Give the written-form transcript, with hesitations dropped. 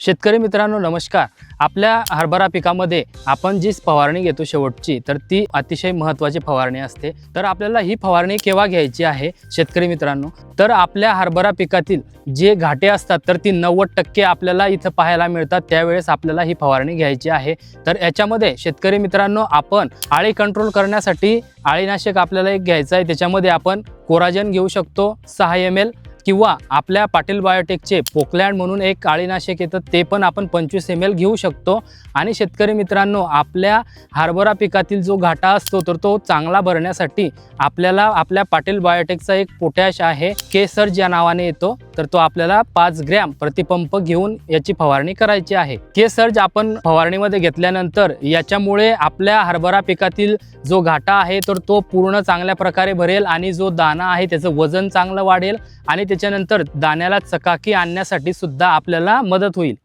शेतकरी मित्रांनो नमस्कार। आपल्या हरभरा पिकामध्ये आपण जी फवारणी घेतो शेवटची, तर ती अतिशय महत्त्वाची फवारणी असते। तर आपल्याला ही फवारणी केव्हा घ्यायची आहे शेतकरी मित्रांनो, तर आपल्या हरभरा पिकातील जे घाटे असतात तर ती 90% आपल्याला इथं पाहायला मिळतात, त्यावेळेस आपल्याला ही फवारणी घ्यायची आहे। तर याच्यामध्ये शेतकरी मित्रांनो आपण आळी कंट्रोल करण्यासाठी आळीनाशक आपल्याला एक घ्यायचं आहे। त्याच्यामध्ये आपण कोराजन घेऊ शकतो 6 ml, किंवा आपल्या पाटील बायोटेकचे पोकलँड म्हणून एक अळीनाशक येतं, ते पण आपण 25 ml घेऊ शकतो। आणि शेतकरी मित्रांनो आपल्या हरभरा पिकातील जो घाटा असतो तर तो चांगला भरण्यासाठी आपल्याला आपल्या पाटील बायोटेकचा एक पोटॅश आहे, के-सर्ज या नावाने येतो, तर तो आपल्याला 5 ग्रॅम प्रतिपंप घेऊन याची फवारणी करायची आहे। के-सर्ज आपण फवारणीमध्ये घेतल्यानंतर याच्यामुळे आपल्या हरभरा पिकातील जो घाटा आहे तर तो पूर्ण चांगल्या प्रकारे भरेल आणि जो दाणा आहे त्याचं वजन चांगलं वाढेल आणि त्याच्यानंतर दाण्याला चकाकी आणण्यासाठी सुद्धा आपल्याला मदत होईल।